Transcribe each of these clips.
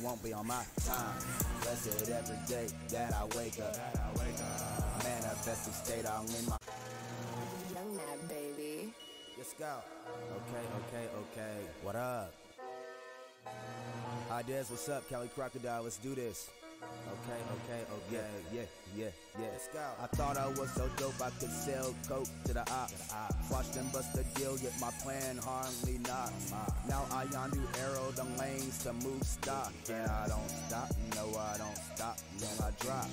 won't be on my time. Blessed every day that I wake up. Manifest the state I'm in my Doña, baby. Let's go. Okay. What up? Ideas, what's up? Cali Crocodile, let's do this. Okay. Yeah. Let's go. I thought I was so dope I could sell coke to the ops. Watch them bust the deal, yet my plan hardly knocks. Now I undo arrow the lanes to move stock. And I don't stop, no I don't stop, then I drop.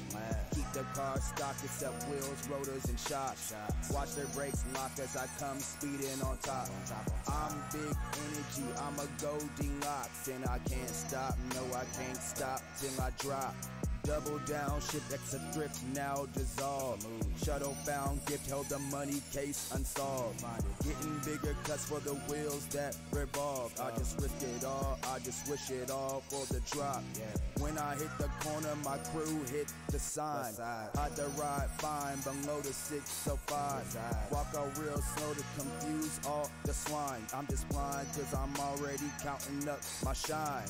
Keep the car stock except wheels, rotors, and shocks. Watch their brakes lock as I come speeding on top. I'm big energy, I'm a Goldilocks, and I can't stop, no I can't stop till I drop. Double down, ship extra thrift now dissolved. Shuttle found, gift held the money case unsolved. Getting bigger cuts for the wheels that revolve. I just risk it all, I just wish it all for the drop. When I hit the corner, my crew hit the sign. Hide the ride fine below the 605. Walk out real slow to confuse all the swine. I'm just blind cause I'm already counting up my shine.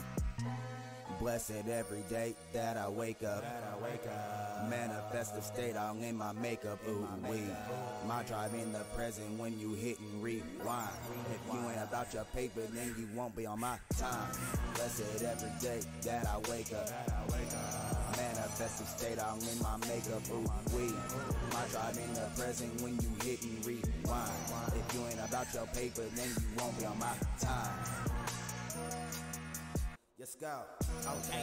Blessed every day that I wake up. Manifestive state, I'm in my makeup. Ooh wee. My drive in the present when you hit and rewind. If you ain't about your paper, then you won't be on my time. Blessed every day that I wake up. Manifestive state, I'm in my makeup. Ooh wee. My drive in the present when you hit and rewind. If you ain't about your paper, then you won't be on my time. Let's go. Okay.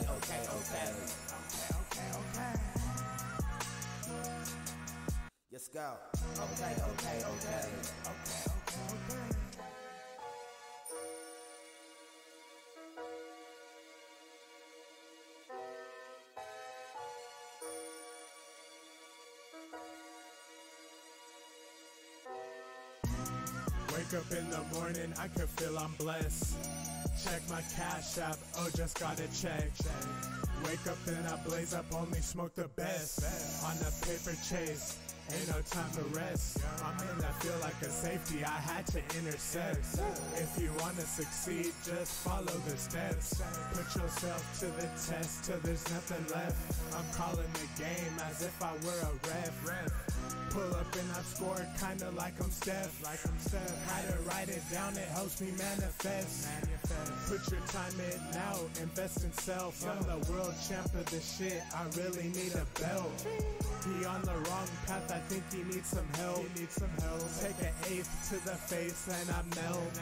Let's go. Okay. Wake up in the morning, I can feel I'm blessed. Check my cash app, oh just got a check. Wake up then I blaze up, only smoke the best. On the paper chase, ain't no time to rest. I'm in that feel like a safety, I had to intercept. If you wanna succeed, just follow the steps. Put yourself to the test till there's nothing left. I'm calling the game as if I were a ref. Pull up and I score kinda like I'm Steph. Had to write it down, it helps me manifest. Put your time in now, invest in self. I'm the world champ of this shit, I really need a belt. He on the wrong path, I think he needs some help. Take an eighth to the face and I melt.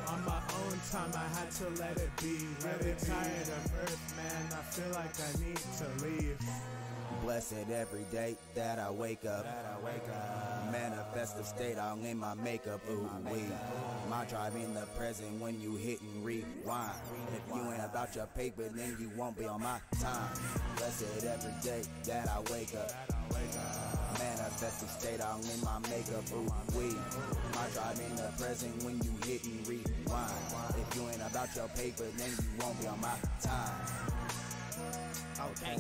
On my own time I had to let it be. Really tired of earth, man, I feel like I need to leave. Blessed every day that I wake up. Manifestive state, I'm in my makeup. Ooh wee. My drive in the present when you hit and rewind. If you ain't about your paper, then you won't be on my time. Blessed every day that I wake up. Manifestive state, I'm in my makeup. Ooh wee. My drive in the present when you hit and rewind. If you ain't about your paper, then you won't be on my time. Okay.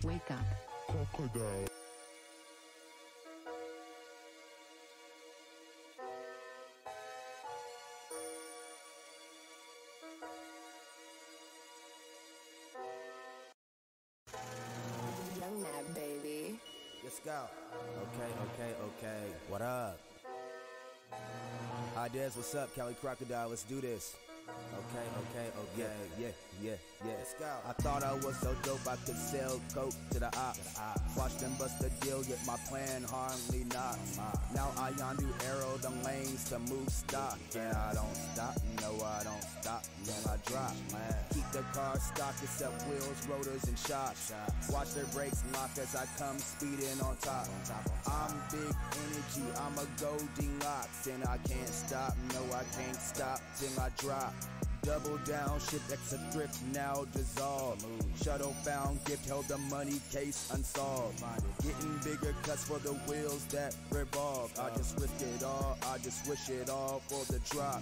Wake up. Crocodile. Doña, baby. Let's go. Okay. What up? Ideas, what's up? Cali Crocodile, let's do this. Okay. Yeah. yeah. I thought I was so dope I could sell coke to the ops. Watch them bust the deal, yet my plan hardly knocks. Now I yonder arrow the lanes to move stock. Yeah, I don't stop, no I don't stop till I drop. Keep the car stock except wheels, rotors, and shocks. Watch their brakes lock as I come speeding on top. I'm big energy, I'm a Goldilocks, and I can't stop, no I can't stop till I drop. Double down, ship extra thrift now dissolved. Shuttle found, gift held the money case unsolved. Getting bigger cuts for the wheels that revolve. I just risk it all, I just wish it all for the drop.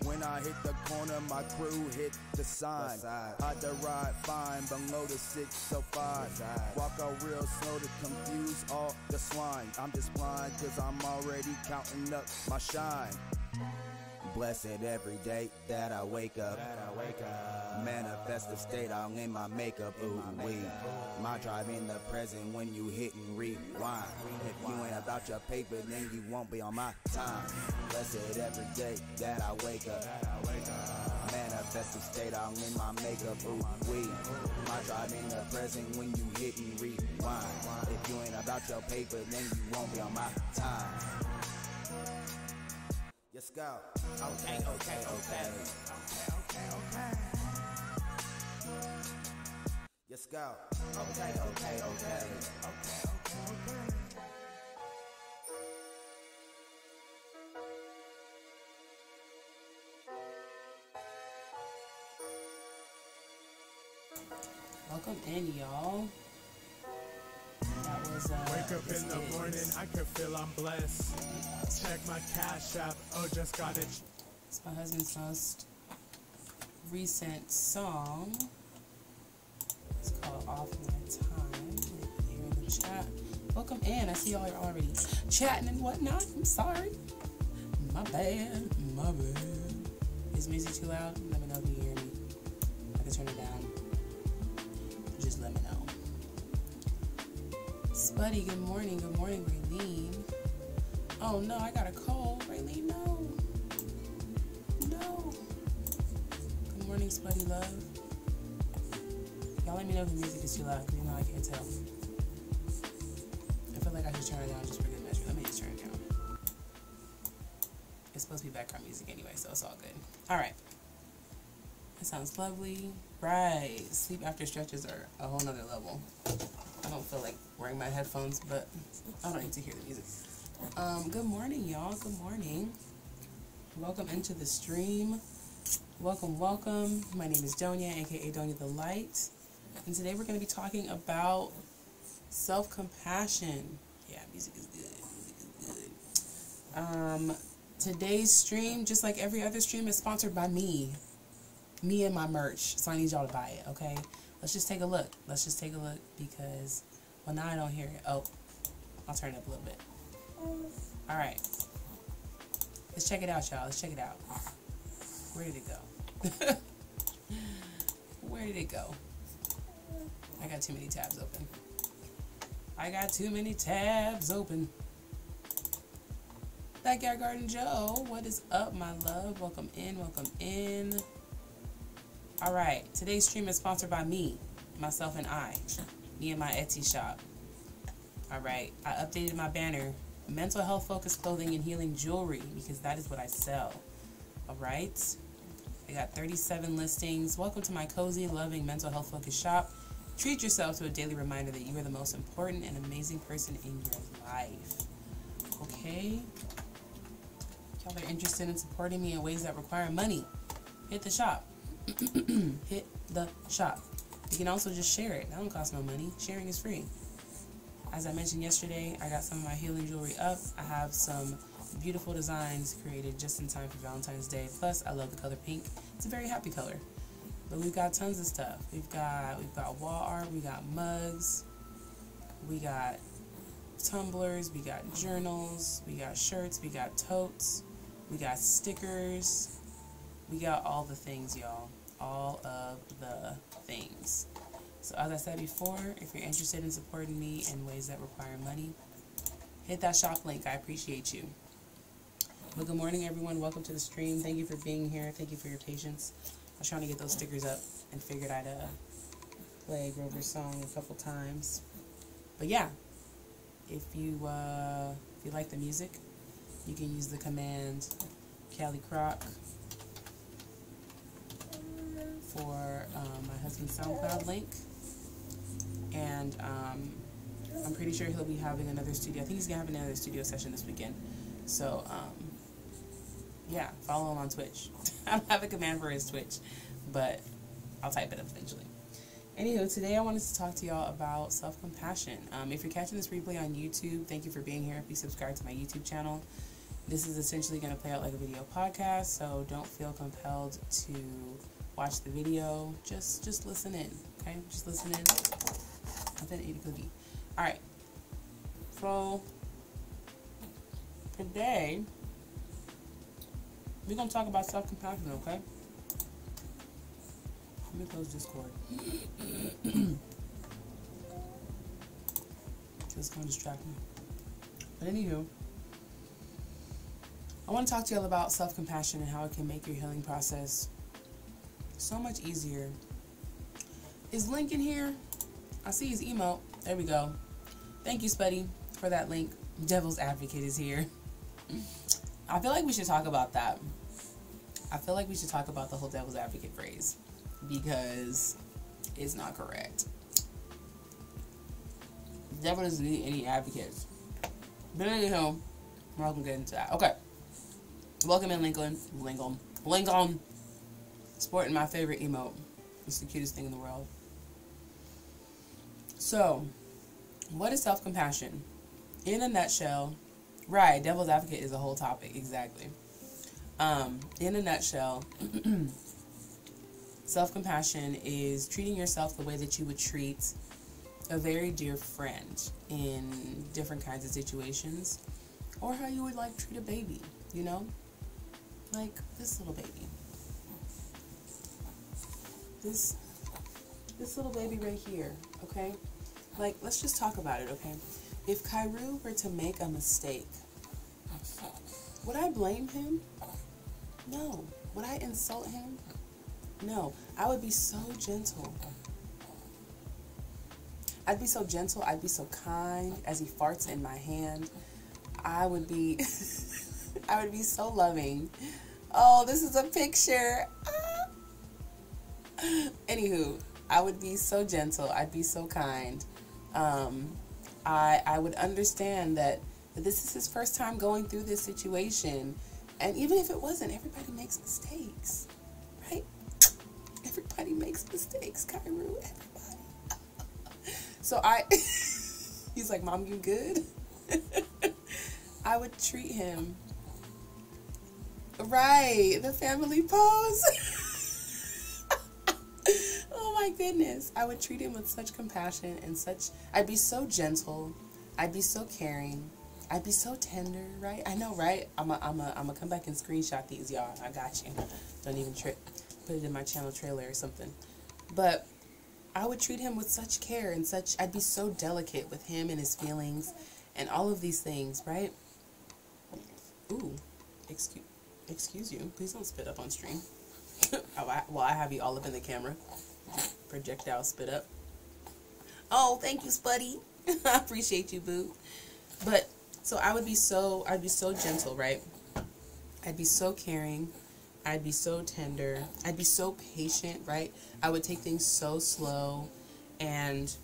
When I hit the corner, my crew hit the sign. Hide the ride fine below the 605. Walk out real slow to confuse all the swine. I'm just blind cause I'm already counting up my shine. Blessed every day that I wake up. Manifestive state all in my makeup. Ooh wee. My drive in the present when you hit and rewind. If you ain't about your paper, then you won't be on my time. Blessed every day that I wake up. Manifestive state all in my makeup. Ooh wee. My drive in the present when you hit and rewind. If you ain't about your paper, then you won't be on my time. Yes, go. Okay. Yes, go. Okay. Welcome in, y'all. That was Wake up in the morning, I can feel I'm blessed. Check my cash app, oh just got it. It's my husband's most recent song. It's called Off My Time. Here in the chat. Welcome in. I see y'all are already chatting and whatnot. I'm sorry. My bad. Is music too loud? Let me know if you hear me. I can turn it down. Just let me know. Spuddy, good morning, Raylene. Oh no, I got a cold, Raylene, no. Good morning, Spuddy love. Y'all let me know if the music is too loud, because you know I can't tell. I feel like I should turn it down just for good measure. Let me just turn it down. It's supposed to be background music anyway, so it's all good. Alright. That sounds lovely. Right. Sleep after stretches are a whole nother level. I don't feel like wearing my headphones, but I don't need to hear the music. Good morning, y'all. Good morning. Welcome into the stream. Welcome. My name is Doña, aka Doña the Light. And today we're going to be talking about self-compassion. Yeah, music is good. Today's stream, just like every other stream, is sponsored by me. Me and my merch. So I need y'all to buy it, okay? Let's just take a look. Because, well, now I don't hear it. Oh, I'll turn it up a little bit. All right. Let's check it out, y'all. Where did it go? Where did it go? I got too many tabs open. Backyard Garden Joe, what is up, my love? Welcome in. All right. Today's stream is sponsored by me, myself, and I. Me and my Etsy shop. All right. I updated my banner. Mental health focused clothing and healing jewelry, because that is what I sell. All right. I got 37 listings. Welcome to my cozy, loving, mental health focused shop. Treat yourself to a daily reminder that you are the most important and amazing person in your life. Okay. Y'all are interested in supporting me in ways that require money. Hit the shop. Hit the shop. You can also just share it. That don't cost no money. Sharing is free. As I mentioned yesterday, I got some of my healing jewelry up. I have some beautiful designs created just in time for Valentine's Day. Plus, I love the color pink. It's a very happy color. But we've got tons of stuff. We've got wall art. We got mugs. We got tumblers. We got journals. We got shirts. We got totes. We got stickers. We got all the things, y'all. All of the things. So as I said before, if you're interested in supporting me in ways that require money, hit that shop link. I appreciate you. But good morning, everyone. Welcome to the stream. Thank you for being here. Thank you for your patience. was trying to get those stickers up and figured I'd play Grover's song a couple times. But yeah, if you like the music, you can use the command Callie Croc for my husband's SoundCloud link. And I'm pretty sure he'll be having another studio. I think he's going to have another studio session this weekend. So, yeah, follow him on Twitch. I don't have a command for his Twitch, but I'll type it up eventually. Anywho, today I wanted to talk to y'all about self-compassion. If you're catching this replay on YouTube, thank you for being here. Please subscribe to my YouTube channel. This is essentially going to play out like a video podcast, so don't feel compelled to watch the video. Just listen in, okay? Just listen in. I'm gonna eat a cookie. Alright. So, today, we're going to talk about self-compassion, okay? Let me close Discord. It's going to distract me. But anywho, I want to talk to y'all about self-compassion and how it can make your healing process so much easier. Is Link in here? I see his emote. There we go. Thank you, Spuddy, for that link. Devil's Advocate is here. I feel like we should talk about that. I feel like we should talk about the whole Devil's Advocate phrase because it's not correct. The devil doesn't need any advocates. But anyhow, we're all gonna get into that. Okay. Welcome in, Lincoln. Lincoln. Sporting my favorite emote. It's the cutest thing in the world. So, what is self-compassion? In a nutshell, right, Devil's Advocate is a whole topic, exactly. In a nutshell, self-compassion is treating yourself the way that you would treat a very dear friend in different kinds of situations, or how you would like treat a baby, you know? Like this little baby. This little baby right here, okay? Like, let's just talk about it, okay? If Kairu were to make a mistake, would I blame him? No. Would I insult him? No. I would be so gentle. I'd be so gentle. I'd be so kind as he farts in my hand. I would be, I would be so loving. Oh, this is a picture. Anywho, I would be so gentle. I'd be so kind. I would understand that this is his first time going through this situation. And even if it wasn't, everybody makes mistakes, right? Everybody makes mistakes, Kairu, everybody. So he's like, Mom, you good? I would treat him, right, the family pose. Oh my goodness. I would treat him with such compassion and I'd be so gentle. I'd be so caring. I'd be so tender, right? I know, right? I'm a come back and screenshot these, y'all. I got you. Don't even trip. Put it in my channel trailer or something. But I would treat him with such care and I'd be so delicate with him and his feelings and all of these things, right? Ooh, excuse you. Please don't spit up on stream. Well, I have you all up in the camera. Projectile spit up. Oh, thank you, Spuddy. I appreciate you, boo. But so I'd be so gentle, right? I'd be so caring. I'd be so tender. I'd be so patient, right? I would take things so slow, and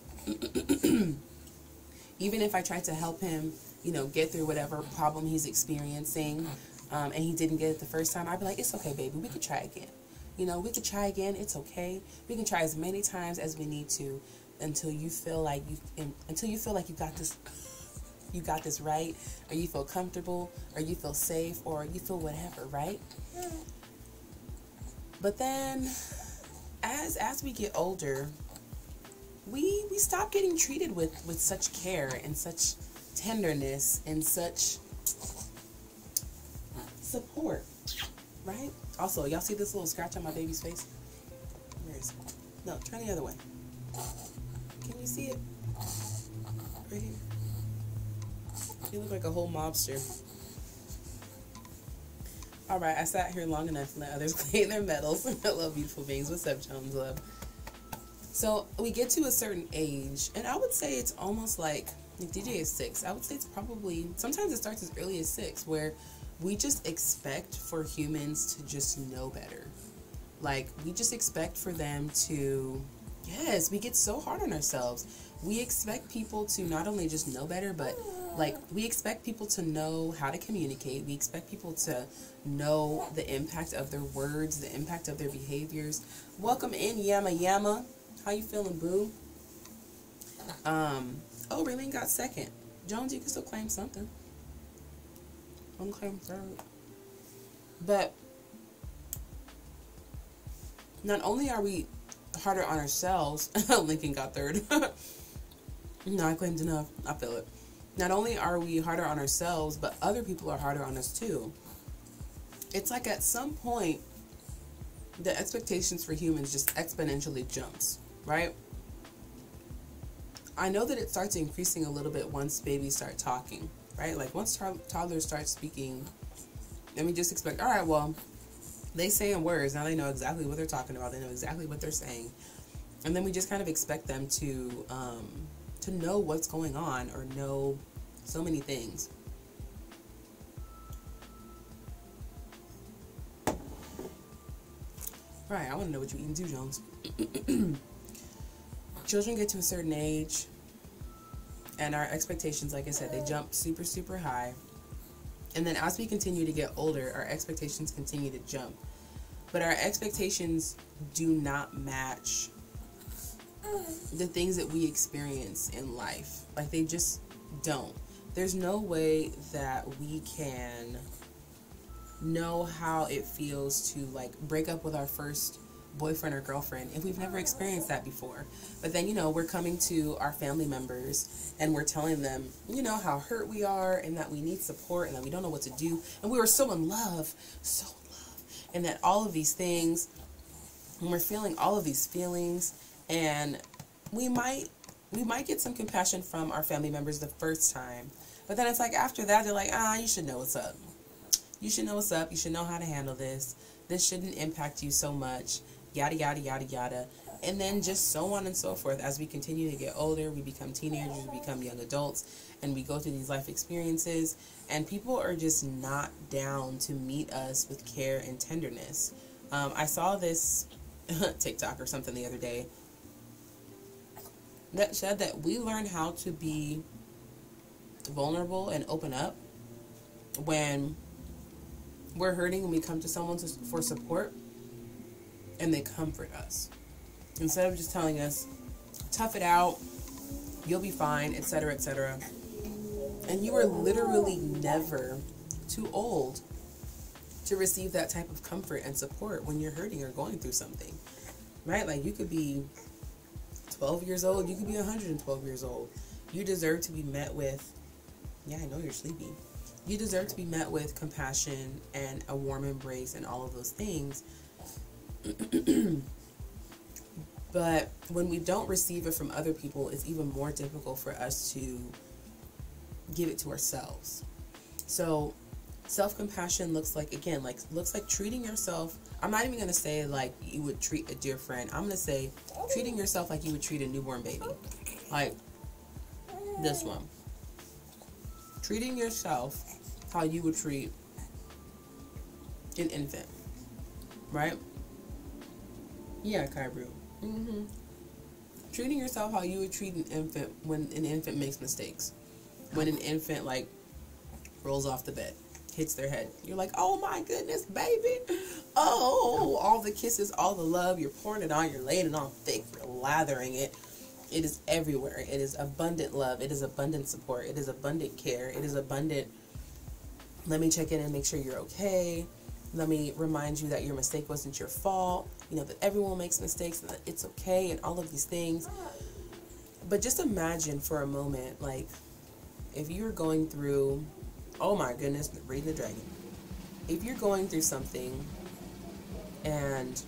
even if I tried to help him, you know, get through whatever problem he's experiencing, and he didn't get it the first time, I'd be like, it's okay, baby, we could try again. You know, we could try again. It's okay. We can try as many times as we need to until you feel like you got this right, or you feel comfortable, or you feel safe, or you feel whatever, right? But then as we get older, we stop getting treated with such care and such tenderness and such support, right? Also, y'all see this little scratch on my baby's face? Where is it? No, turn the other way. Can you see it? Right here. You look like a whole mobster. All right, I sat here long enough to let others claim their medals. Hello, beautiful beings. What's up, Jones Love? So we get to a certain age, and I would say it's almost like DJ is 6. I would say it's probably, sometimes it starts as early as 6, where we just expect for humans to just know better. Like, we just expect for them to, yes, we get so hard on ourselves. We expect people to not only just know better, but like, we expect people to know how to communicate. We expect people to know the impact of their words, the impact of their behaviors. Welcome in, Yama Yama. How you feeling, boo? Oh, Raylene got second. Jones, you can still claim something. I'm claiming third. But not only are we harder on ourselves, Lincoln got third. No, I claimed enough. I feel it. Not only are we harder on ourselves, but other people are harder on us too. It's like at some point, the expectations for humans just exponentially jumps, right? I know that it starts increasing a little bit once babies start talking, right? Like once toddlers start speaking, and we just expect, all right, well, they saying words. Now they know exactly what they're talking about. They know exactly what they're saying. And then we just kind of expect them to know what's going on or know so many things. Right, I want to know what you're eating too, Jones. Children get to a certain age, and our expectations, like I said, they jump super, super high. And then as we continue to get older, our expectations continue to jump. But our expectations do not match the things that we experience in life. Like, they just don't. There's no way that we can know how it feels to, like, break up with our first boyfriend or girlfriend if we've never experienced that before. But then, you know, we're coming to our family members and we're telling them, you know, how hurt we are and that we need support and that we don't know what to do. And we were so in love, and that all of these things, and we're feeling all of these feelings, and we might get some compassion from our family members the first time. But then it's like after that, they're like, you should know what's up. You should know what's up. You should know how to handle this. This shouldn't impact you so much. Yada, yada, yada, yada. And then just so on and so forth. As we continue to get older, we become teenagers, we become young adults, and we go through these life experiences. And people are just not down to meet us with care and tenderness. I saw this TikTok or something the other day that said that we learn how to be vulnerable and open up when we're hurting and we come to someone for support and they comfort us instead of just telling us, tough it out, you'll be fine, etc., etc. And you are literally never too old to receive that type of comfort and support when you're hurting or going through something, right? Like, you could be 12 years old, you could be 112 years old. You deserve to be met with, yeah, I know you're sleepy. You deserve to be met with compassion and a warm embrace and all of those things. But when we don't receive it from other people, it's even more difficult for us to give it to ourselves. So self-compassion looks like, again, looks like treating yourself. I'm not even going to say like you would treat a dear friend. I'm going to say treating yourself like you would treat a newborn baby. Like this one. Treating yourself how you would treat an infant, right? Yeah, Kybrew. Treating yourself how you would treat an infant when an infant makes mistakes. When an infant, like, rolls off the bed, hits their head. You're like, oh my goodness, baby. Oh, all the kisses, all the love. You're pouring it on. You're laying it on thick. You're lathering it. It is everywhere. It is abundant love. It is abundant support. It is abundant care. It is abundant, let me check in and make sure you're okay. Let me remind you that your mistake wasn't your fault. You know, that everyone makes mistakes and that it's okay and all of these things. But just imagine for a moment, like, if you're going through, oh my goodness, reading the dragon. If you're going through something and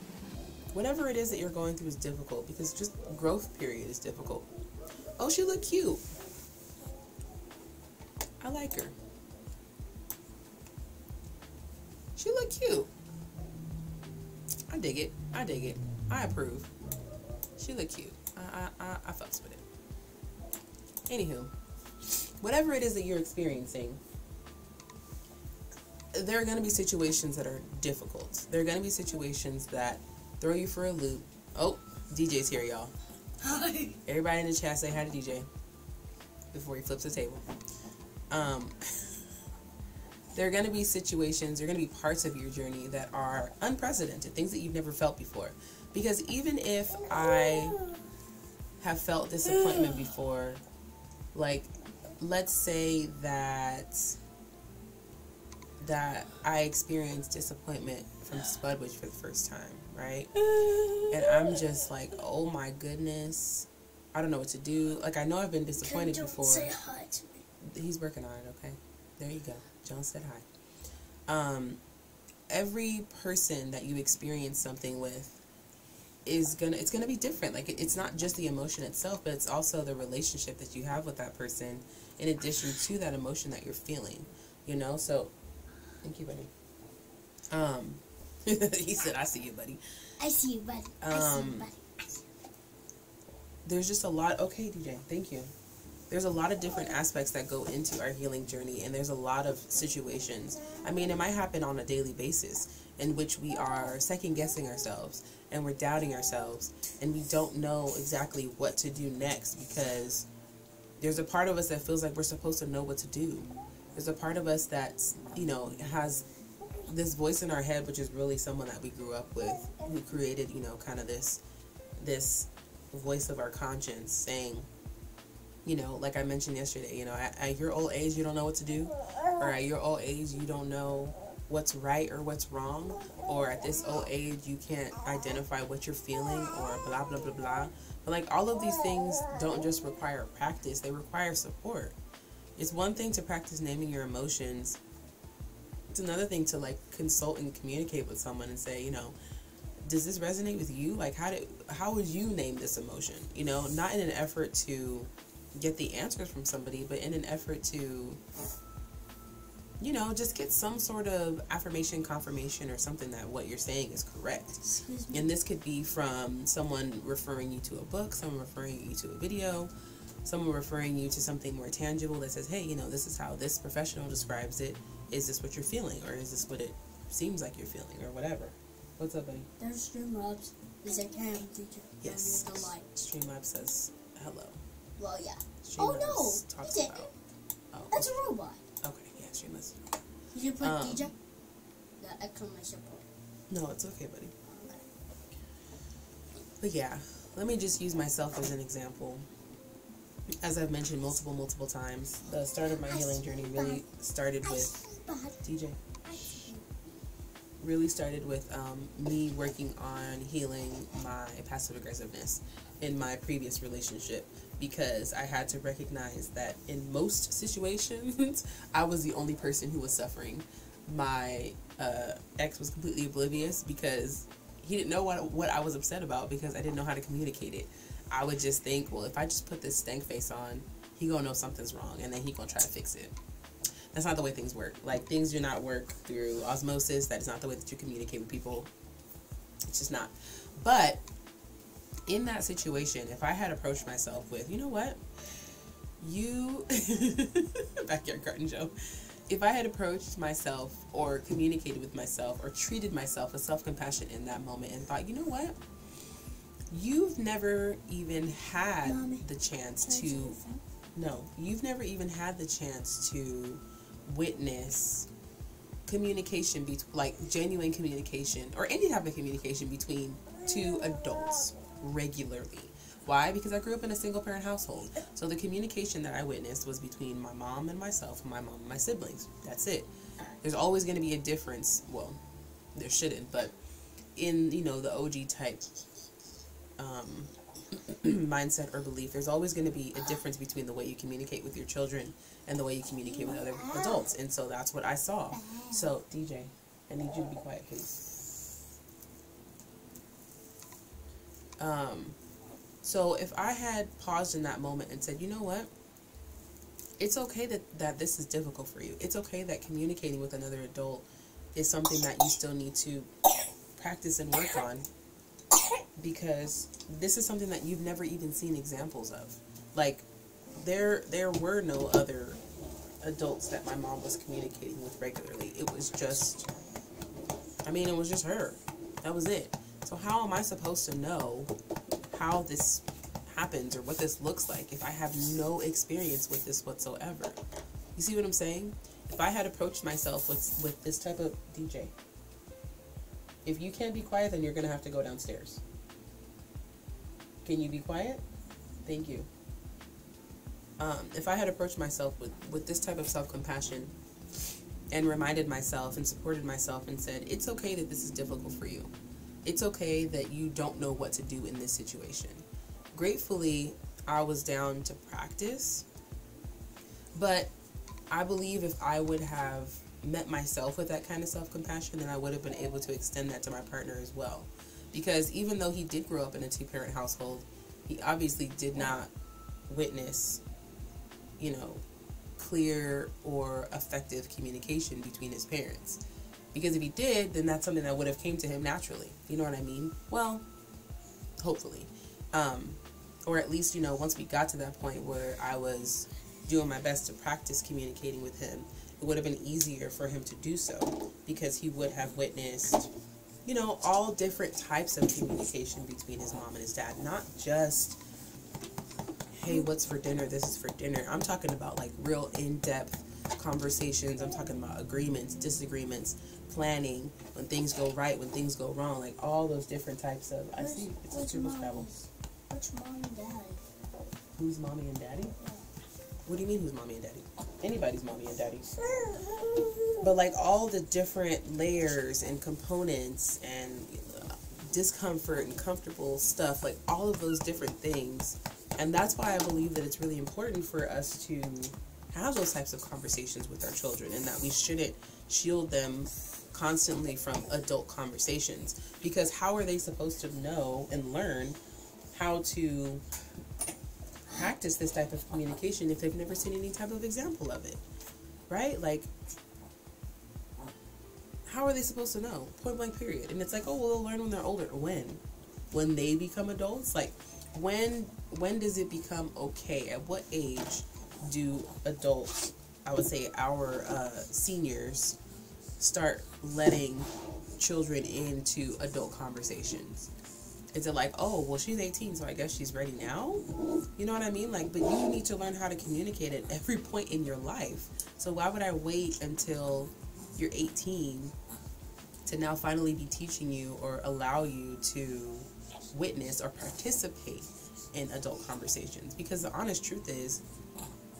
whatever it is that you're going through is difficult, because just growth period is difficult. Oh, she look cute. I like her. She look cute. I dig it. I dig it. I approve. She look cute. I fucks with it. Anywho, whatever it is that you're experiencing, there are going to be situations that are difficult. There are going to be situations that throw you for a loop. Oh, DJ's here, y'all. Hi. Everybody in the chat say hi to DJ before he flips the table. There are going to be situations, there are going to be parts of your journey that are unprecedented, things that you've never felt before. Because even if I have felt disappointment before, like, let's say that I experienced disappointment from Spudwitch for the first time, right? And I'm just like, oh my goodness, I don't know what to do. Like, I know I've been disappointed before. Say hi to me. He's working on it, okay? There you go. John said hi. Every person that you experience something with it's gonna be different. Like, it's not just the emotion itself, but it's also the relationship that you have with that person in addition to that emotion that you're feeling, you know? So, thank you, buddy. He said, I see you, buddy. I see you, buddy. I see you, buddy. There's just a lot. Okay, DJ, thank you. There's a lot of different aspects that go into our healing journey, and there's a lot of situations. I mean, it might happen on a daily basis in which we are second-guessing ourselves, and we're doubting ourselves, and we don't know exactly what to do next, because there's a part of us that feels like we're supposed to know what to do. There's a part of us that, you know, has this voice in our head, which is really someone that we grew up with, who created, you know, kind of this voice of our conscience saying, you know, like I mentioned yesterday, you know, at your old age, you don't know what to do, or at your old age, you don't know what's right or what's wrong, or at this old age, you can't identify what you're feeling, or blah, blah, blah, blah. But, like, all of these things don't just require practice, they require support. It's one thing to practice naming your emotions. It's another thing to, like, consult and communicate with someone and say, you know, does this resonate with you? Like, how would you name this emotion? You know, not in an effort to get the answers from somebody, but in an effort to, you know, just get some sort of affirmation, confirmation, or something that what you're saying is correct. Excuse me. And this could be from someone referring you to a book, someone referring you to a video, someone referring you to something more tangible that says, hey, you know, this is how this professional describes it. Is this what you're feeling? Or is this what it seems like you're feeling? Or whatever. What's up, buddy? There's Streamlabs. Is a cam teacher. Yes. The light. Streamlabs says hello. Well, yeah. Streamlabs Oh, no. talks Is it? about... Oh, That's a robot. okay, yeah, Streamlabs. Did you put DJ? The exclamation point. No, it's okay, buddy. Okay. But yeah, let me just use myself as an example. As I've mentioned multiple times, the start of my healing journey really started with DJ. Really started with me working on healing my passive aggressiveness in my previous relationship, because I had to recognize that in most situations I was the only person who was suffering. My ex was completely oblivious because he didn't know what I was upset about, because I didn't know how to communicate it. I would just think, well, if I just put this stank face on, he gonna know something's wrong, and then he gonna try to fix it. That's not the way things work. Like, things do not work through osmosis. That is not the way that you communicate with people. It's just not. But in that situation, if I had approached myself with, you know what, backyard garden Joe, if I had approached myself or communicated with myself or treated myself with self-compassion in that moment and thought, you know what, you've never even had the chance to, no, you've never even had the chance to witness communication, like genuine communication or any type of communication between two adults regularly. Why? Because I grew up in a single parent household. So the communication that I witnessed was between my mom and myself, and my mom and my siblings. That's it. There's always going to be a difference. Well, there shouldn't, but in, you know, the OG type mindset or belief, there's always going to be a difference between the way you communicate with your children and the way you communicate with other adults. And so that's what I saw. So, DJ, I need you to be quiet, please. So if I had paused in that moment and said, you know what, it's okay that this is difficult for you. It's okay that communicating with another adult is something that you still need to practice and work on, because this is something that you've never even seen examples of. Like, there were no other adults that my mom was communicating with regularly. It was just, it was just her. That was it. So how am I supposed to know how this happens or what this looks like if I have no experience with this whatsoever? You see what I'm saying? If I had approached myself with this type of DJ, if you can't be quiet, then you're going to have to go downstairs. Can you be quiet? Thank you. If I had approached myself with this type of self-compassion and reminded myself and supported myself and said, it's okay that this is difficult for you. It's okay that you don't know what to do in this situation. Gratefully, I was down to practice, but I believe if I would have met myself with that kind of self-compassion, then I would have been able to extend that to my partner as well. Because even though he did grow up in a two-parent household, he obviously did not witness, clear or effective communication between his parents. Because if he did, then that's something that would have came to him naturally. You know what I mean? Well, hopefully. Or at least, once we got to that point where I was doing my best to practice communicating with him, it would have been easier for him to do so, because he would have witnessed, all different types of communication between his mom and his dad. Not just, hey, what's for dinner? This is for dinner. I'm talking about like real in-depth conversations. I'm talking about agreements, disagreements, planning, when things go right, when things go wrong, like all those different types of, I see, it's a triple Scrabble. Which mom and daddy? Who's mommy and daddy? Yeah. What do you mean who's mommy and daddy? Anybody's mommy and daddy. But like all the different layers and components and discomfort and comfortable stuff, like all of those different things. And that's why I believe that it's really important for us to have those types of conversations with our children, and that we shouldn't shield them constantly from adult conversations. Because how are they supposed to know and learn how to practice this type of communication if they've never seen any type of example of it? Right? Like, how are they supposed to know? Point blank period. And it's like, oh, well, they'll learn when they're older. When they become adults? Like, when does it become okay? At what age do adults, I would say our seniors, start letting children into adult conversations? Is it like, oh, well, she's 18, so I guess she's ready now? You know what I mean? Like, but you need to learn how to communicate at every point in your life. So why would I wait until you're 18 to now finally be teaching you or allow you to witness or participate in adult conversations? Because the honest truth is,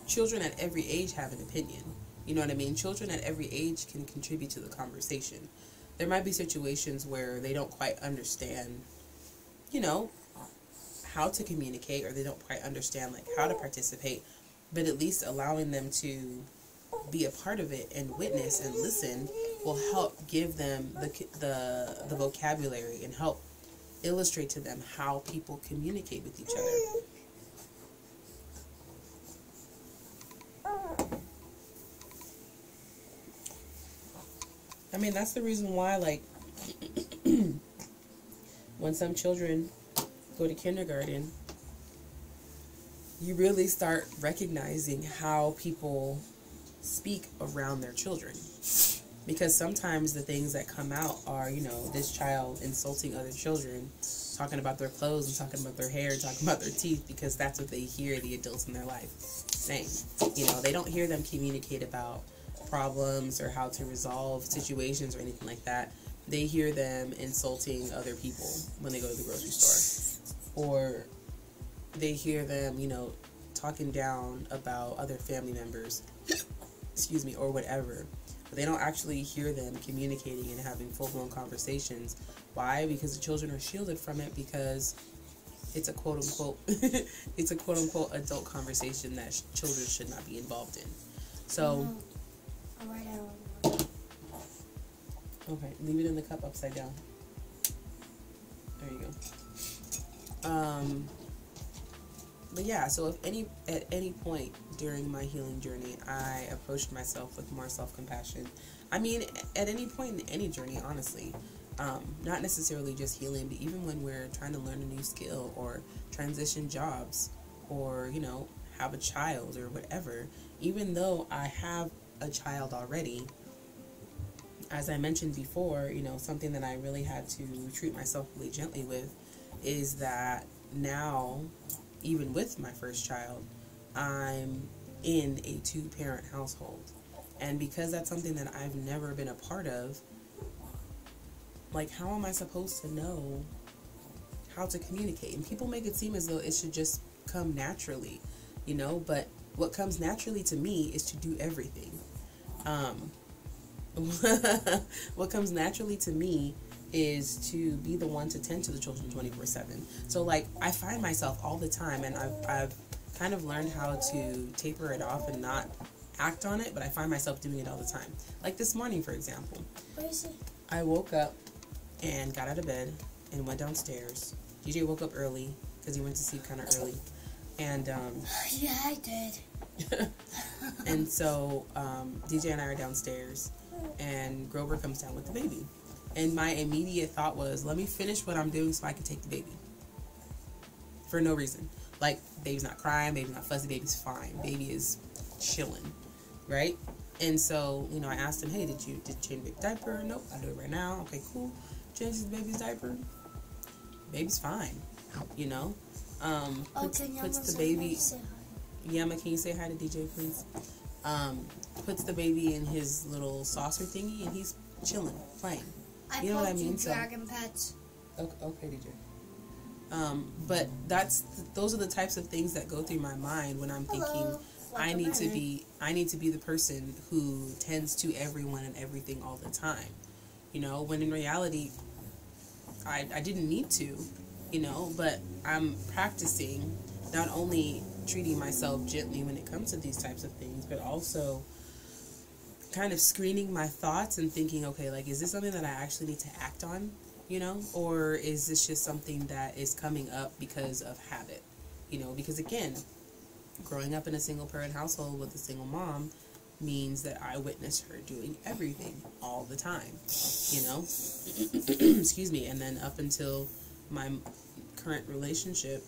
children at every age have an opinion. You know what I mean? Children at every age can contribute to the conversation. There might be situations where they don't quite understand, how to communicate, or they don't quite understand like how to participate, but at least allowing them to be a part of it and witness and listen will help give them the vocabulary and help illustrate to them how people communicate with each other. I mean, that's the reason why, like, when some children go to kindergarten, you really start recognizing how people speak around their children. Because sometimes the things that come out are, this child insulting other children, talking about their clothes and talking about their hair, talking about their teeth, because that's what they hear the adults in their life saying. They don't hear them communicate about problems or how to resolve situations or anything like that. They hear them insulting other people when they go to the grocery store. Or they hear them, talking down about other family members, or whatever. But they don't actually hear them communicating and having full-blown conversations. Why? Because the children are shielded from it, because it's a quote-unquote it's a quote-unquote adult conversation that children should not be involved in. So I'll write down. okay, leave it in the cup upside down. There you go. But yeah, so if at any point during my healing journey I approached myself with more self-compassion, I mean, at any point in any journey, honestly. Not necessarily just healing, but even when we're trying to learn a new skill or transition jobs or, you know, have a child or whatever. Even though I have a child already, as I mentioned before, you know, something that I really had to treat myself really gently with is that now, even with my first child, I'm in a 2-parent household. And because that's something that I've never been a part of, like, how am I supposed to know how to communicate? And people make it seem as though it should just come naturally, you know, but what comes naturally to me is to do everything. What comes naturally to me is to be the one to tend to the children 24/7. So, like, I find myself all the time, and I've kind of learned how to taper it off and not act on it, but I find myself doing it all the time. Like this morning, for example, I woke up and got out of bed and went downstairs. DJ woke up early because he went to sleep kind of early, and yeah, I did. and so DJ and I are downstairs, and Grover comes down with the baby, and my immediate thought was, let me finish what I'm doing so I can take the baby. For no reason. Like, baby's not crying, baby's not fussy, baby's fine, baby is chilling, right? And so, you know, I asked him, hey, did you change the baby diaper? Nope, I'll do it right now. Okay, cool. Changes the baby's diaper. Baby's fine, you know? Puts the baby... Yama, can you say hi to DJ, please? Puts the baby in his little saucer thingy, and he's chilling, playing. You know what I mean? Dragon pets. Okay, DJ. But those are the types of things that go through my mind when I'm thinking, I need to be the person who tends to everyone and everything all the time. You know, when in reality, I didn't need to, you know, but I'm practicing not only treating myself gently when it comes to these types of things, but also kind of screening my thoughts and thinking, okay, like, is this something that I actually need to act on, you know, or is this just something that is coming up because of habit, you know, because again, growing up in a single parent household with a single mom means that I witnessed her doing everything all the time, you know, excuse me, and then up until my current relationship,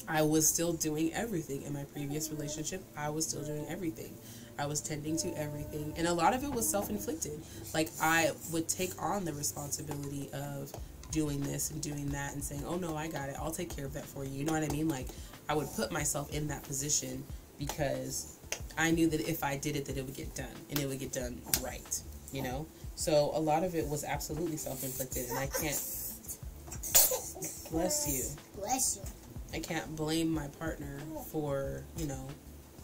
I was still doing everything. In my previous relationship, I was still doing everything. I was tending to everything. And a lot of it was self-inflicted. Like, I would take on the responsibility of doing this and doing that and saying, oh, no, I got it. I'll take care of that for you. You know what I mean? Like, I would put myself in that position because I knew that if I did it, that it would get done. And it would get done right, you know? So a lot of it was absolutely self-inflicted. And I can't... Bless you. Bless you. I can't blame my partner for, you know,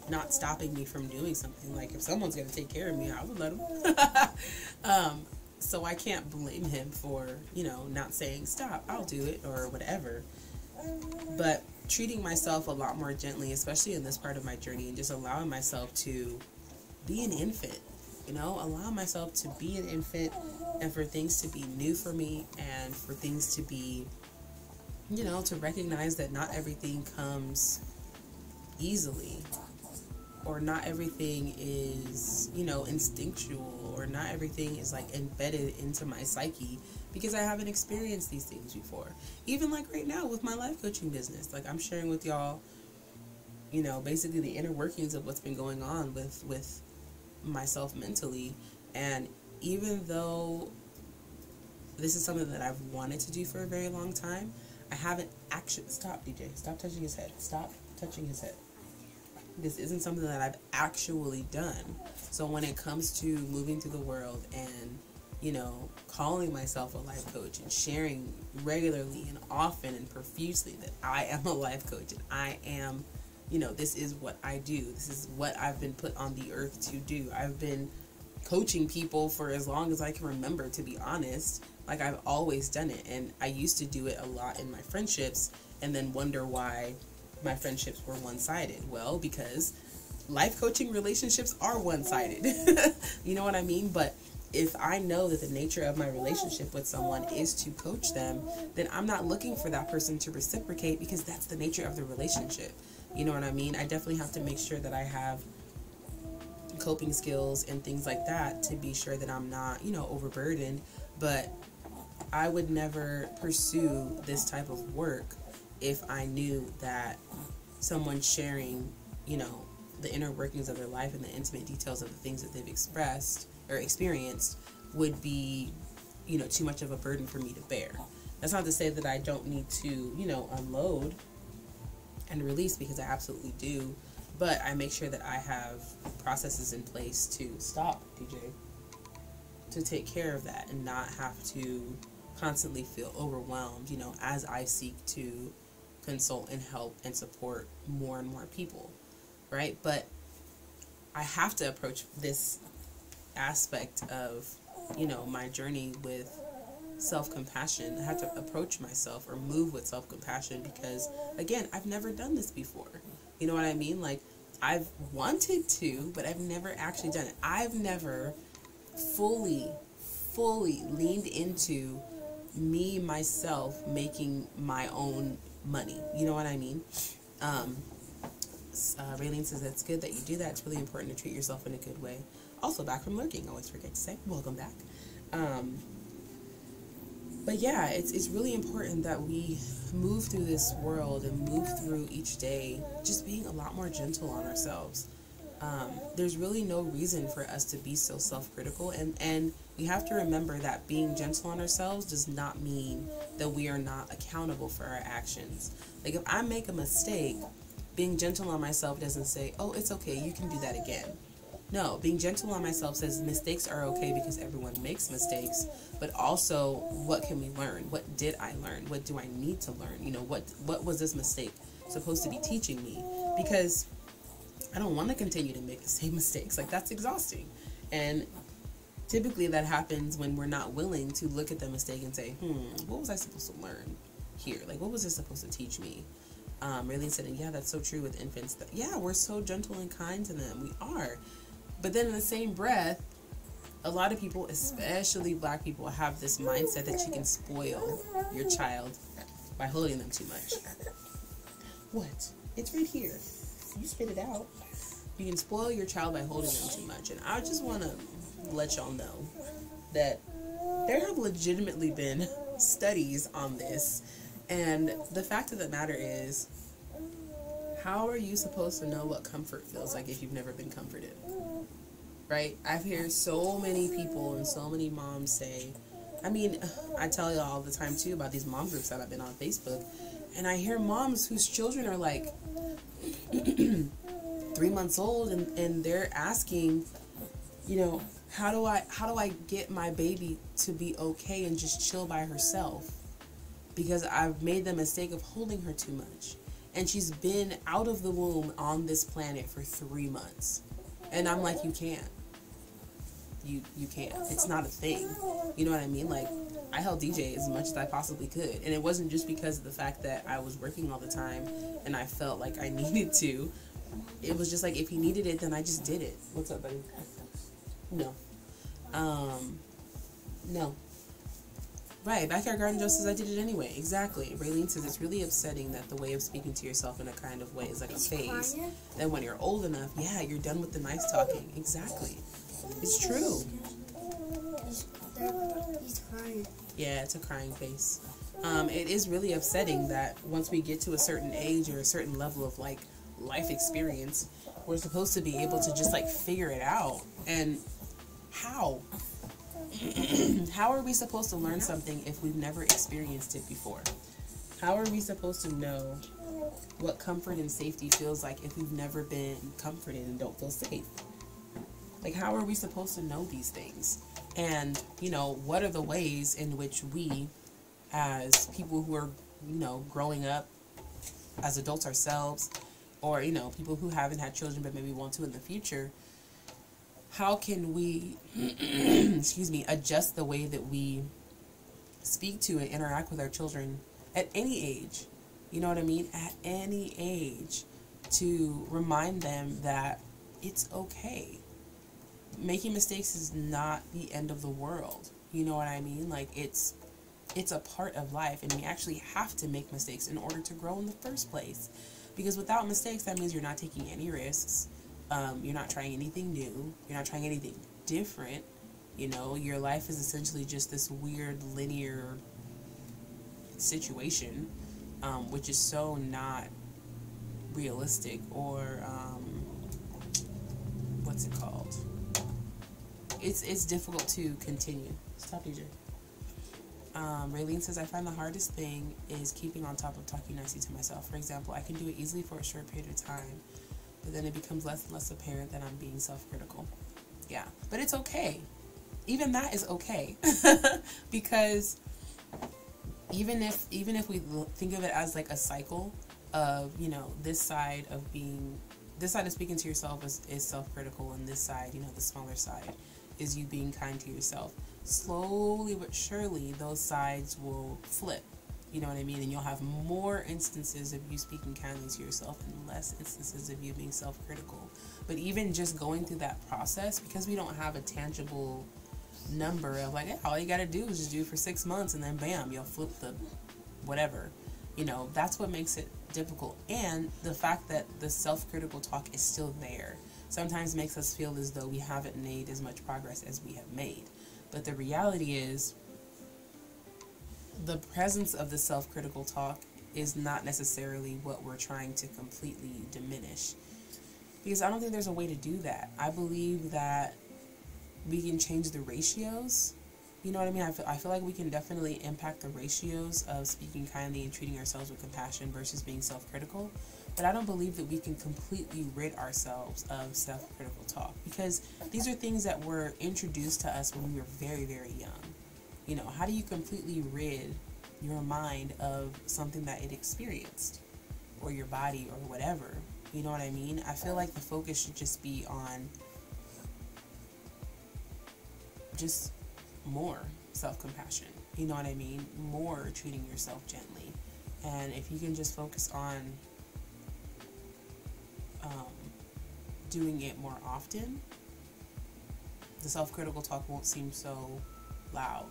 not stopping me from doing something. Like, if someone's going to take care of me, I would let them. So I can't blame him for, you know, not saying, stop, I'll do it, or whatever. But treating myself a lot more gently, especially in this part of my journey, and just allowing myself to be an infant, you know, allow myself to be an infant and for things to be new for me and for things to be, you know, to recognize that not everything comes easily, or not everything is, you know, instinctual, or not everything is like embedded into my psyche because I haven't experienced these things before. Even like right now with my life coaching business, like I'm sharing with y'all, you know, basically the inner workings of what's been going on with myself mentally. And even though this is something that I've wanted to do for a very long time, I haven't actually... Stop, DJ. Stop touching his head. Stop touching his head. This isn't something that I've actually done. So when it comes to moving through the world and, you know, calling myself a life coach and sharing regularly and often and profusely that I am a life coach and I am, you know, this is what I do. This is what I've been put on the earth to do. I've been coaching people for as long as I can remember, to be honest. Like, I've always done it, and I used to do it a lot in my friendships and then wonder why my friendships were one-sided. Well, because life coaching relationships are one-sided. You know what I mean? But if I know that the nature of my relationship with someone is to coach them, then I'm not looking for that person to reciprocate because that's the nature of the relationship. You know what I mean? I definitely have to make sure that I have coping skills and things like that to be sure that I'm not, you know, overburdened. But I would never pursue this type of work if I knew that someone sharing, you know, the inner workings of their life and the intimate details of the things that they've expressed or experienced would be, you know, too much of a burden for me to bear. That's not to say that I don't need to, you know, unload and release, because I absolutely do. But I make sure that I have processes in place to stop, DJ, to take care of that and not have to constantly feel overwhelmed, you know, as I seek to consult and help and support more and more people, right? But I have to approach this aspect of, you know, my journey with self-compassion. I have to approach myself or move with self-compassion because, again, I've never done this before. You know what I mean? Like, I've wanted to, but I've never actually done it. I've never fully leaned into me, myself, making my own money. You know what I mean? Raylene says, that's good that you do that. It's really important to treat yourself in a good way. Also, back from lurking, always forget to say, welcome back. But yeah, it's really important that we move through this world and move through each day just being a lot more gentle on ourselves. There's really no reason for us to be so self-critical, and we have to remember that being gentle on ourselves does not mean that we are not accountable for our actions. Like, if I make a mistake, being gentle on myself doesn't say, oh, it's okay, you can do that again. No, being gentle on myself says mistakes are okay because everyone makes mistakes, but also, what can we learn? What did I learn? What do I need to learn? You know, what was this mistake supposed to be teaching me? Because I don't want to continue to make the same mistakes. Like, that's exhausting. And typically that happens when we're not willing to look at the mistake and say, what was I supposed to learn here? Like, what was this supposed to teach me? Raylene said, yeah, that's so true with infants. Yeah, we're so gentle and kind to them. We are. But then in the same breath, a lot of people, especially Black people, have this mindset that you can spoil your child by holding them too much. What? It's right here. You spit it out. You can spoil your child by holding them too much. And I just want to let y'all know that there have legitimately been studies on this. And the fact of the matter is, how are you supposed to know what comfort feels like if you've never been comforted? Right? I've heard so many people and so many moms say, I mean, I tell y'all all the time too about these mom groups that I've been on Facebook, and I hear moms whose children are like 3 months old, and they're asking, you know, how do I get my baby to be okay and just chill by herself? Because I've made the mistake of holding her too much. And she's been out of the womb on this planet for 3 months. And I'm like, you can't. You can't. It's not a thing. You know what I mean? Like, I held DJ as much as I possibly could. And it wasn't just because of the fact that I was working all the time and I felt like I needed to. It was just like, if he needed it, then I just did it. What's up, buddy? No. No. Right, Backyard Garden Joe says I did it anyway. Exactly. Raylene says it's really upsetting that the way of speaking to yourself in a kind of way is like a phase. Then when you're old enough, yeah, you're done with the nice talking. Exactly. It's true. He's crying. Yeah, it's a crying face. It is really upsetting that once we get to a certain age or a certain level of like life experience, we're supposed to be able to just like figure it out. And how? How are we supposed to learn something if we've never experienced it before? How are we supposed to know what comfort and safety feels like if we've never been comforted and don't feel safe? Like, how are we supposed to know these things? And, you know, what are the ways in which we, as people who are, you know, growing up as adults ourselves, or, you know, people who haven't had children but maybe want to in the future, how can we, excuse me, adjust the way that we speak to and interact with our children at any age? You know what I mean? At any age, to remind them that it's okay. Making mistakes is not the end of the world. You know what I mean? Like, it's a part of life, and we actually have to make mistakes in order to grow in the first place. Because without mistakes, that means you're not taking any risks. You're not trying anything new. You're not trying anything different. You know, your life is essentially just this weird linear situation, which is so not realistic, or what's it called? It's difficult to continue. Stop, DJ. Raylene says, I find the hardest thing is keeping on top of talking nicely to myself. For example, I can do it easily for a short period of time, but then it becomes less and less apparent that I'm being self-critical. Yeah, but it's okay. Even that is okay. Because even if we think of it as like a cycle of, you know, this side of speaking to yourself is self-critical, and this side, you know, the smaller side, is you being kind to yourself. Slowly but surely, those sides will flip. You know what I mean? And you'll have more instances of you speaking kindly to yourself and less instances of you being self-critical. But even just going through that process, because we don't have a tangible number of like, all you gotta do is just do it for 6 months and then bam, you'll flip the whatever. You know, that's what makes it difficult. And the fact that the self-critical talk is still there sometimes makes us feel as though we haven't made as much progress as we have made. But the reality is, the presence of the self-critical talk is not necessarily what we're trying to completely diminish. Because I don't think there's a way to do that. I believe that we can change the ratios. You know what I mean? I feel like we can definitely impact the ratios of speaking kindly and treating ourselves with compassion versus being self-critical. But I don't believe that we can completely rid ourselves of self-critical talk, because these are things that were introduced to us when we were very, very young. You know, how do you completely rid your mind of something that it experienced, or your body, or whatever? You know what I mean? I feel like the focus should just be on just more self-compassion. You know what I mean? More treating yourself gently. And if you can just focus on doing it more often, the self-critical talk won't seem so loud.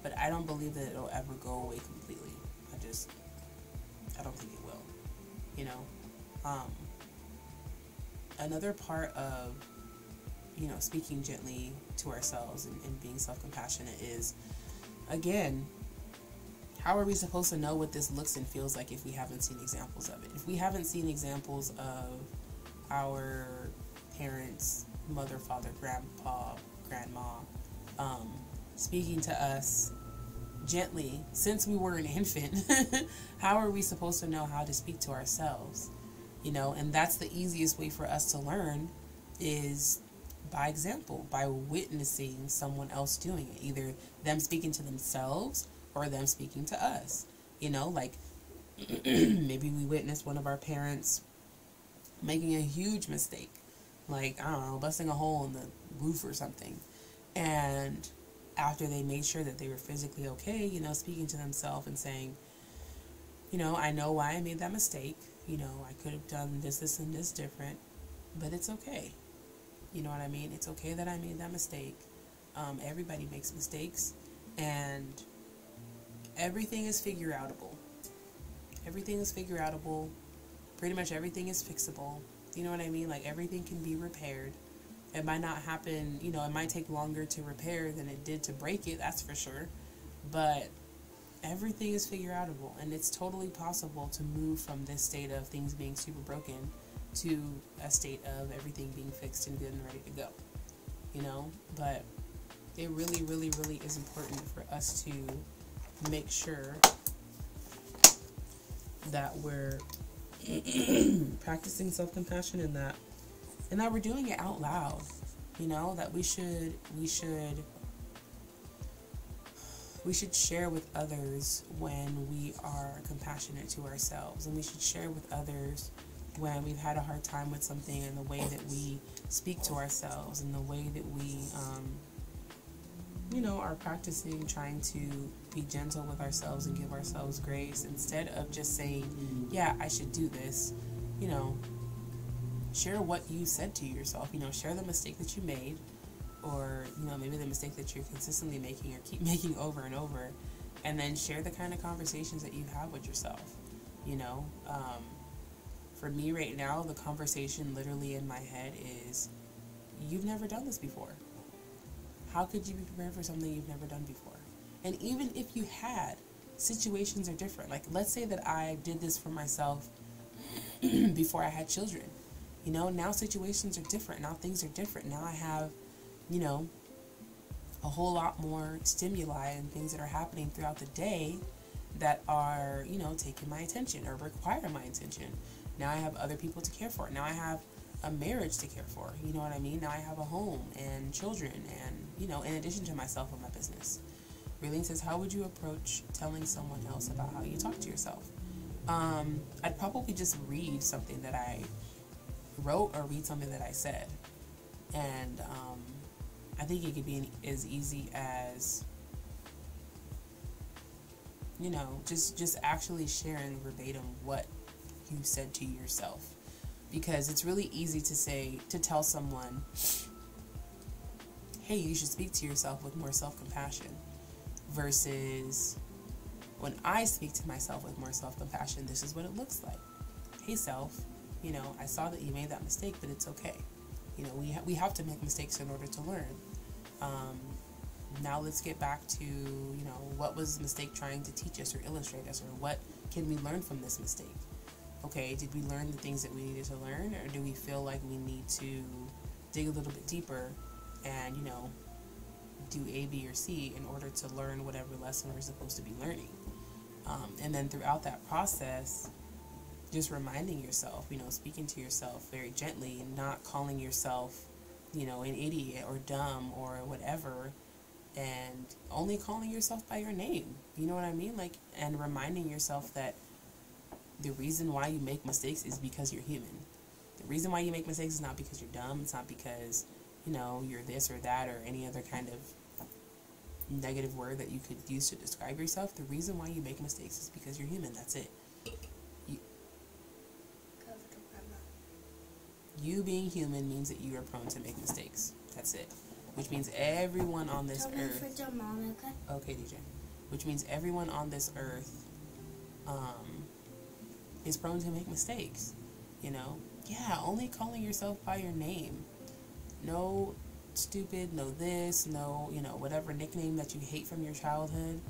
But I don't believe that it'll ever go away completely. I don't think it will. You know? Another part of, you know, speaking gently to ourselves and being self-compassionate is, again, how are we supposed to know what this looks and feels like if we haven't seen examples of it? If we haven't seen examples of our parents, mother, father, grandpa, grandma, speaking to us gently since we were an infant, how are we supposed to know how to speak to ourselves? You know, and that's the easiest way for us to learn, is by example, by witnessing someone else doing it, either them speaking to themselves or them speaking to us. You know, like maybe we witnessed one of our parents making a huge mistake, like, I don't know, busting a hole in the roof or something, and after they made sure that they were physically okay, you know, speaking to themselves and saying, you know, I know why I made that mistake, you know, I could have done this, and this different, but it's okay. You know what I mean? It's okay that I made that mistake. Everybody makes mistakes, and everything is figure-outable. Everything is figure-outable. Pretty much everything is fixable. You know what I mean? Like, everything can be repaired. It might not happen, you know, it might take longer to repair than it did to break it, that's for sure. But everything is figure-outable, and it's totally possible to move from this state of things being super broken to a state of everything being fixed and good and ready to go, you know. But it really, really, really is important for us to make sure that we're practicing self-compassion, and that we're doing it out loud, you know, that we should share with others when we are compassionate to ourselves, and we should share with others when we've had a hard time with something, and the way that we speak to ourselves, and the way that we, you know, are practicing trying to be gentle with ourselves and give ourselves grace, instead of just saying, yeah, I should do this. You know, share what you said to yourself, you know, share the mistake that you made, or, you know, maybe the mistake that you're consistently making or keep making over and over, and then share the kind of conversations that you have with yourself, you know. for me right now, the conversation literally in my head is, you've never done this before. How could you be prepared for something you've never done before? And even if you had, situations are different. Like, let's say that I did this for myself before I had children. You know, now situations are different. Now things are different. Now I have, you know, a whole lot more stimuli and things that are happening throughout the day that are, you know, taking my attention or require my attention. Now I have other people to care for. Now I have a marriage to care for. You know what I mean? Now I have a home and children and, you know, in addition to myself and my business. Raylene says, how would you approach telling someone else about how you talk to yourself? I'd probably just read something that I wrote or read something that I said. And I think it could be as easy as, you know, just actually sharing verbatim what you said to yourself. Because it's really easy to tell someone, hey, you should speak to yourself with more self-compassion. Versus when I speak to myself with more self-compassion, this is what it looks like. Hey, self, you know, I saw that you made that mistake, but it's okay. You know, we have to make mistakes in order to learn. Now let's get back to, you know, what was the mistake trying to teach us or illustrate us, or what can we learn from this mistake? Okay, did we learn the things that we needed to learn, or do we feel like we need to dig a little bit deeper and, you know, do A, B, or C in order to learn whatever lesson we're supposed to be learning? And then throughout that process, just reminding yourself, you know, speaking to yourself very gently, not calling yourself, you know, an idiot or dumb or whatever, and only calling yourself by your name. You know what I mean? Like, and reminding yourself that the reason why you make mistakes is because you're human. The reason why you make mistakes is not because you're dumb. It's not because, you know, you're this or that or any other kind of negative word that you could use to describe yourself. The reason why you make mistakes is because you're human. That's it. You being human means that you are prone to make mistakes. That's it. Which means everyone on this earth. Okay, DJ. Which means everyone on this earth is prone to make mistakes. You know? Yeah, only calling yourself by your name. No stupid, no this, no, you know, whatever nickname that you hate from your childhood.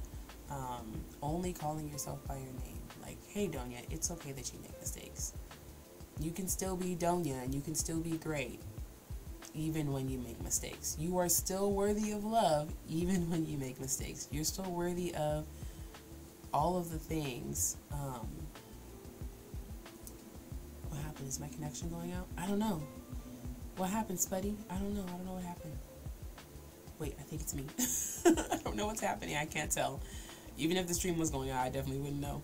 Only calling yourself by your name. Like, hey, Doña, it's okay that you make mistakes. You can still be Doña and you can still be great even when you make mistakes. You are still worthy of love even when you make mistakes. You're still worthy of all of the things. What happened? Is my connection going out? I don't know. What happened, Spuddy? I don't know what happened. Wait, I think it's me. I don't know what's happening. I can't tell. Even if the stream was going out, I definitely wouldn't know.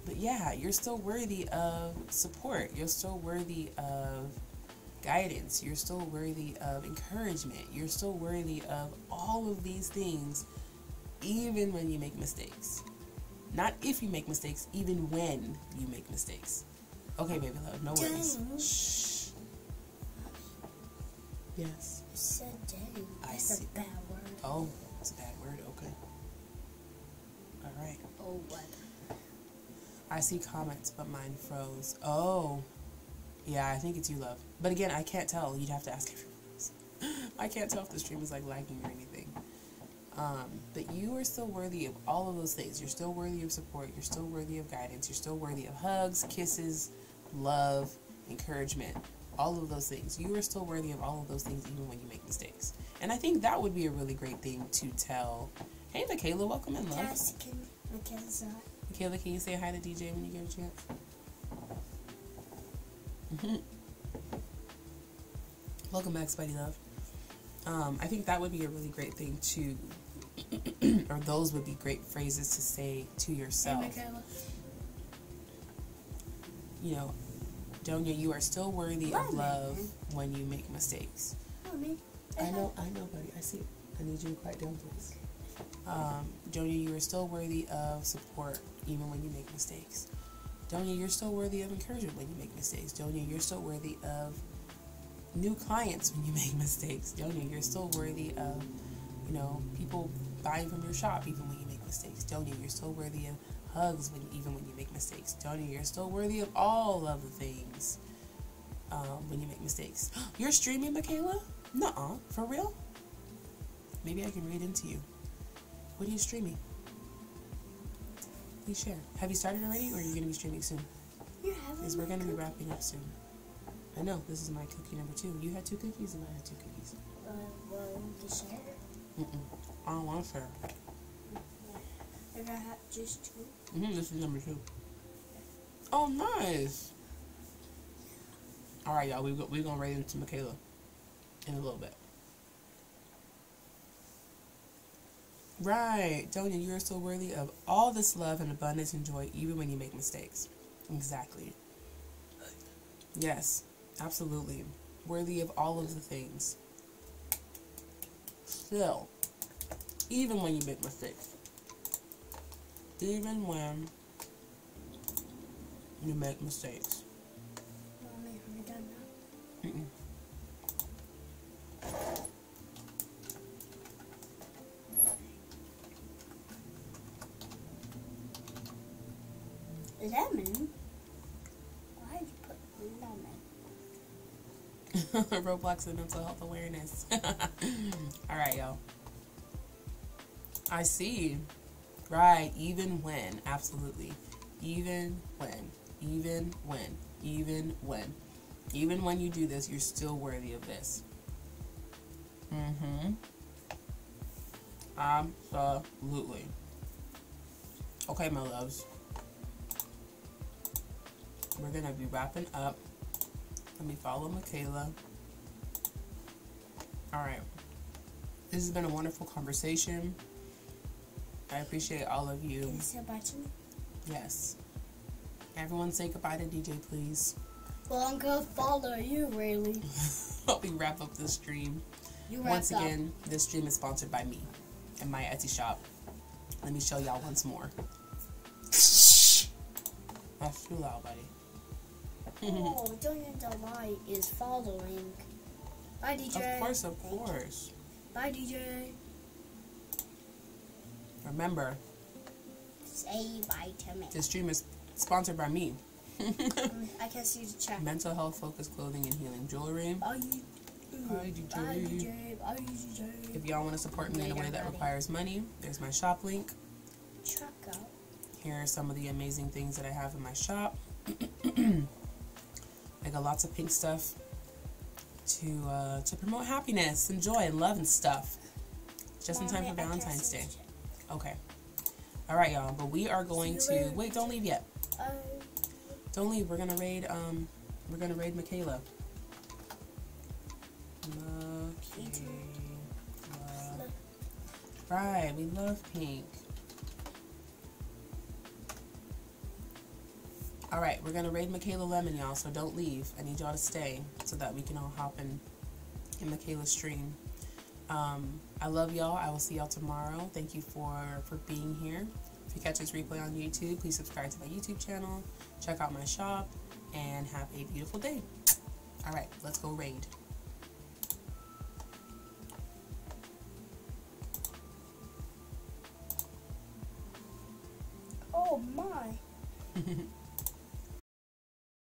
But yeah, you're still worthy of support. You're still worthy of guidance. You're still worthy of encouragement. You're still worthy of all of these things, even when you make mistakes. Not if you make mistakes, even when you make mistakes. Okay, baby love, no worries. Shh. Yes. You said dang. That's a bad word. Oh, it's a bad word. Okay. All right. Oh, what? I see comments, but mine froze. Oh. Yeah, I think it's you, love. But again, I can't tell. You'd have to ask everyone else. I can't tell if the stream is like lagging or anything. But you are still worthy of all of those things. You're still worthy of support. You're still worthy of guidance. You're still worthy of hugs, kisses, love, encouragement. All of those things. You are still worthy of all of those things even when you make mistakes. And I think that would be a really great thing to tell. Hey, Michaela, welcome in, love. Michaela, can you say hi to DJ when you get a chance? Welcome back, Spidey Love. I think that would be a really great thing to, or those would be great phrases to say to yourself. Hey, you know, Doña, you are still worthy of love when you make mistakes. I know, buddy. I see it. I need you to quiet down, please. Doña, you are still worthy of support even when you make mistakes. Doña, you're still worthy of encouragement when you make mistakes. Doña, you're still worthy of new clients when you make mistakes. Doña, you're still worthy of, you know, people buying from your shop even when you make mistakes. Doña, you're still worthy of hugs even when you make mistakes. Doña, you're still worthy of all of the things when you make mistakes. You're streaming, Michaela? Nuh-uh. For real? Maybe I can read into you. What are you streaming? Please share. Have you started already, or are you going to be streaming soon? Because we're going to be wrapping up soon. I know. This is my cookie number 2. You had 2 cookies, and I had 2 cookies. Well, you can share. I don't want to share. If I have just 2. This is number 2. Oh, nice. All right, y'all. We're going to raise into Michaela in a little bit. Right. Doña, you are so worthy of all this love and abundance and joy, even when you make mistakes. Exactly. Yes, absolutely. Worthy of all of the things. Still, even when you make mistakes. Even when you make mistakes. Mommy, are we done now? Lemon? Why did you put lemon? Roblox and mental health awareness. Alright, y'all. I see. Right, even when. Absolutely. Even when. Even when. Even when. Even when you do this, you're still worthy of this. Absolutely. Okay, my loves. We're going to be wrapping up. Let me follow Michaela. Alright. This has been a wonderful conversation. I appreciate all of you. Can you say bye to me? Yes. Everyone say goodbye to DJ, please. Well, I'm going to follow you, really. Help me wrap up this stream. Once again, this stream is sponsored by me and my Etsy shop. Let me show y'all once more. That's too loud, buddy. Oh, Doña Delight is following. Bye, DJ. Of course. Bye, DJ. Remember, Say bye to me. this stream is sponsored by me. I can't see the chat. Mental health focused clothing and healing jewelry. Bye, Bye, DJ. Bye, DJ. Bye, DJ. If y'all want to support me in a way that requires money, there's my shop link. Check out. Here are some of the amazing things that I have in my shop. I got lots of pink stuff to promote happiness and joy and love and stuff. Just in time for Valentine's Day. Okay. All right, y'all. But we are going to wait. Don't leave yet. Don't leave. We're gonna raid. We're gonna raid Michaela. Right. We love pink. Alright, we're going to raid Michaela Lemon, y'all, so don't leave. I need y'all to stay so that we can all hop in Michaela's stream. I love y'all. I will see y'all tomorrow. Thank you for being here. If you catch this replay on YouTube, please subscribe to my YouTube channel. Check out my shop, and have a beautiful day. Alright, let's go raid. Oh, my.